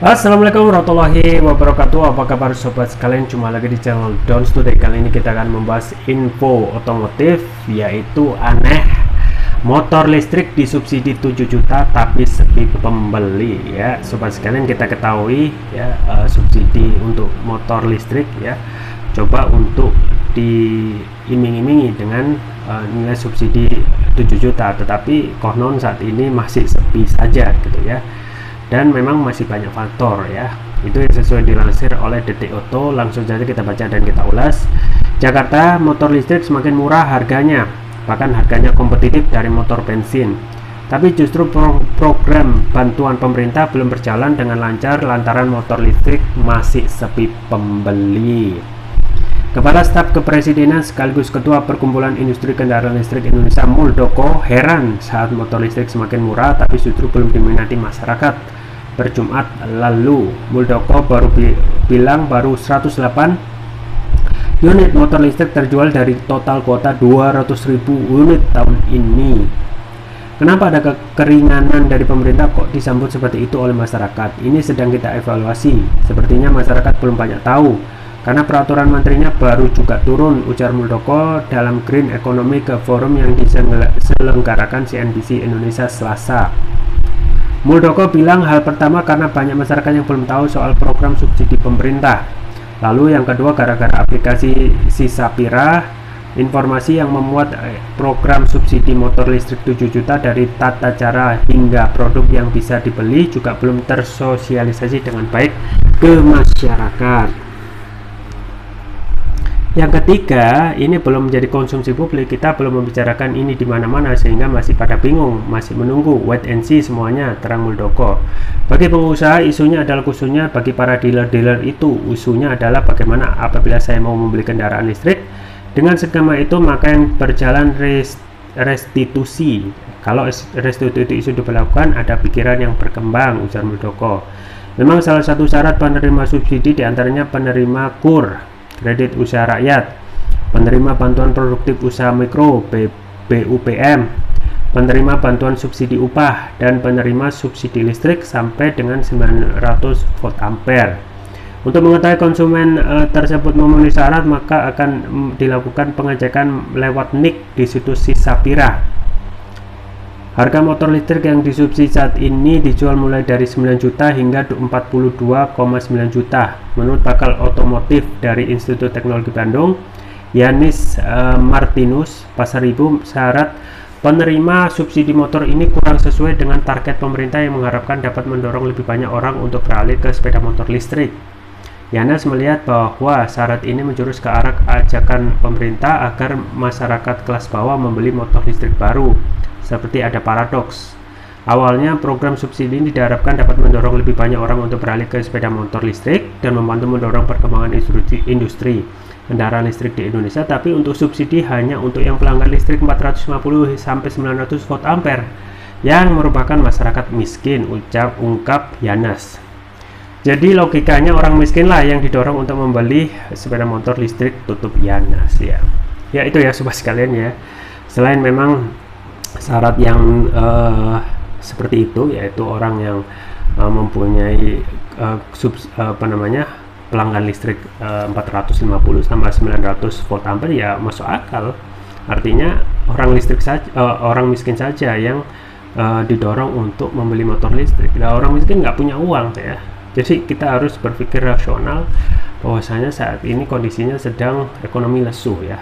Assalamualaikum warahmatullahi wabarakatuh. Apa kabar sobat sekalian? Jumpa lagi di channel Dons Today. Kali ini kita akan membahas info otomotif, yaitu aneh, motor listrik disubsidi 7 juta tapi sepi pembeli ya. Sobat sekalian, kita ketahui ya, subsidi untuk motor listrik ya, coba untuk diiming-imingi dengan nilai subsidi 7 juta, tetapi konon saat ini masih sepi saja gitu ya. Dan memang masih banyak faktor ya, itu yang sesuai dilansir oleh Detik Auto. Langsung saja kita baca dan kita ulas. Jakarta, motor listrik semakin murah harganya, bahkan harganya kompetitif dari motor bensin, tapi justru program bantuan pemerintah belum berjalan dengan lancar lantaran motor listrik masih sepi pembeli. Kepala Staf Kepresidenan sekaligus Ketua Perkumpulan Industri Kendaraan Listrik Indonesia Muldoko heran saat motor listrik semakin murah tapi justru belum diminati masyarakat. Berjumat lalu, Muldoko baru bilang baru 108 unit motor listrik terjual dari total kuota 200.000 unit tahun ini. Kenapa ada kekeringanan dari pemerintah kok disambut seperti itu oleh masyarakat? Ini sedang kita evaluasi. Sepertinya masyarakat belum banyak tahu karena peraturan menterinya baru juga turun, ujar Muldoko dalam Green Economy ke forum yang diselenggarakan CNBC Indonesia Selasa. Muldoko bilang hal pertama karena banyak masyarakat yang belum tahu soal program subsidi pemerintah. Lalu yang kedua gara-gara aplikasi Sisapira, informasi yang memuat program subsidi motor listrik 7 juta dari tata cara hingga produk yang bisa dibeli juga belum tersosialisasi dengan baik ke masyarakat. Yang ketiga, ini belum menjadi konsumsi publik. Kita belum membicarakan ini di mana-mana sehingga masih pada bingung, masih menunggu, wait and see semuanya, terang Muldoko. Bagi pengusaha, isunya adalah khususnya bagi para dealer-dealer itu, isunya adalah bagaimana apabila saya mau membeli kendaraan listrik dengan skema itu, maka yang berjalan restitusi. Kalau restitusi itu diberlakukan, ada pikiran yang berkembang, ujar Muldoko. Memang salah satu syarat penerima subsidi diantaranya penerima KUR, kredit usaha rakyat, penerima bantuan produktif usaha mikro BUPM, penerima bantuan subsidi upah, dan penerima subsidi listrik sampai dengan 900 volt ampere. Untuk mengetahui konsumen tersebut memenuhi syarat, maka akan dilakukan pengecekan lewat NIK di situs Sisapira. Harga motor listrik yang disubsidi saat ini dijual mulai dari 9 juta hingga 42,9 juta. Menurut pakar otomotif dari Institut Teknologi Bandung, Yanis Martinus Pasaribu, syarat penerima subsidi motor ini kurang sesuai dengan target pemerintah yang mengharapkan dapat mendorong lebih banyak orang untuk beralih ke sepeda motor listrik. Yanis melihat bahwa syarat ini menjurus ke arah ajakan pemerintah agar masyarakat kelas bawah membeli motor listrik baru. Seperti ada paradoks. Awalnya program subsidi ini diharapkan dapat mendorong lebih banyak orang untuk beralih ke sepeda motor listrik dan membantu mendorong perkembangan industri kendaraan listrik di Indonesia, tapi untuk subsidi hanya untuk yang pelanggan listrik 450 sampai 900 volt ampere yang merupakan masyarakat miskin, ungkap Yanas. Jadi logikanya orang miskin lah yang didorong untuk membeli sepeda motor listrik, tutup Yanas ya. Ya itu ya sobat sekalian ya. Selain memang syarat yang seperti itu, yaitu orang yang mempunyai pelanggan listrik 450 sampai 900 volt ampere, ya masuk akal. Artinya orang listrik saja, orang miskin saja yang didorong untuk membeli motor listrik. Nah, orang miskin nggak punya uang ya. Jadi kita harus berpikir rasional bahwasanya saat ini kondisinya sedang ekonomi lesu ya,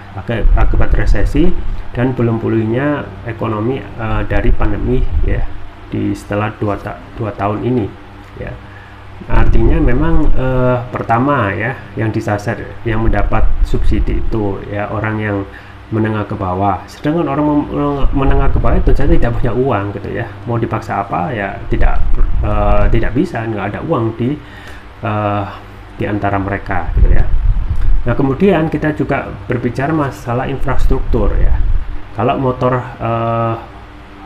akibat resesi dan belum pulihnya ekonomi dari pandemi ya setelah 2 tahun ini ya. Artinya memang pertama ya yang disasar, yang mendapat subsidi itu ya orang yang menengah ke bawah, sedangkan orang menengah ke bawah itu saja tidak punya uang gitu ya, mau dipaksa apa ya tidak bisa, nggak ada uang di antara mereka gitu ya. Nah kemudian kita juga berbicara masalah infrastruktur ya. Kalau motor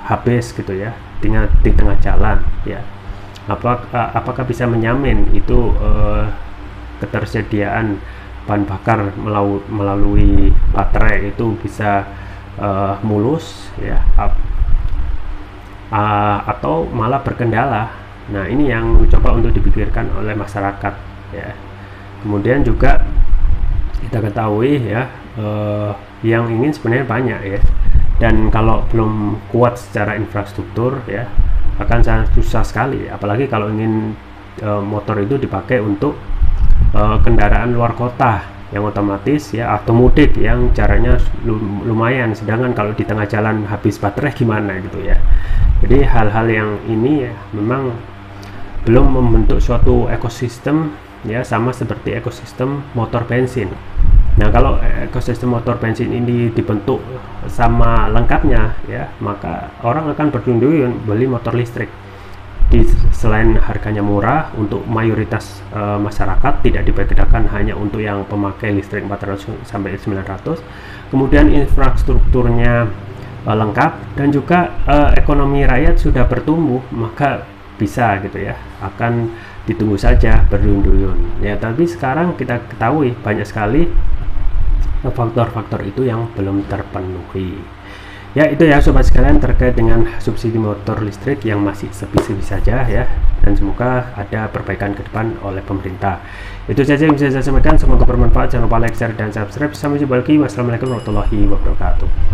habis gitu ya di tengah jalan ya, apakah bisa menjamin itu ketersediaan bahan bakar melalui baterai itu bisa mulus ya, atau malah berkendala Nah, ini yang coba untuk dipikirkan oleh masyarakat ya. Kemudian juga kita ketahui ya, yang ingin sebenarnya banyak ya, dan kalau belum kuat secara infrastruktur ya akan sangat susah sekali, apalagi kalau ingin motor itu dipakai untuk kendaraan luar kota yang otomatis ya, atau mudik yang caranya lumayan, sedangkan kalau di tengah jalan habis baterai gimana gitu ya. Jadi hal-hal yang ini ya memang belum membentuk suatu ekosistem ya, sama seperti ekosistem motor bensin. Nah, kalau ekosistem motor bensin ini dibentuk sama lengkapnya ya, maka orang akan berduyun-duyun beli motor listrik. Selain harganya murah untuk mayoritas masyarakat, tidak dibedakan hanya untuk yang pemakai listrik 400 sampai 900, kemudian infrastrukturnya lengkap, dan juga ekonomi rakyat sudah bertumbuh, maka bisa gitu ya, akan ditunggu saja berduyun-duyun ya. Tapi sekarang kita ketahui banyak sekali faktor-faktor itu yang belum terpenuhi ya. Itu ya sobat sekalian terkait dengan subsidi motor listrik yang masih sepi-sepi saja ya, dan semoga ada perbaikan ke depan oleh pemerintah. Itu saja yang bisa saya sampaikan, semoga bermanfaat. Jangan lupa like, share, dan subscribe. Sampai jumpa lagi. Wassalamualaikum warahmatullahi wabarakatuh.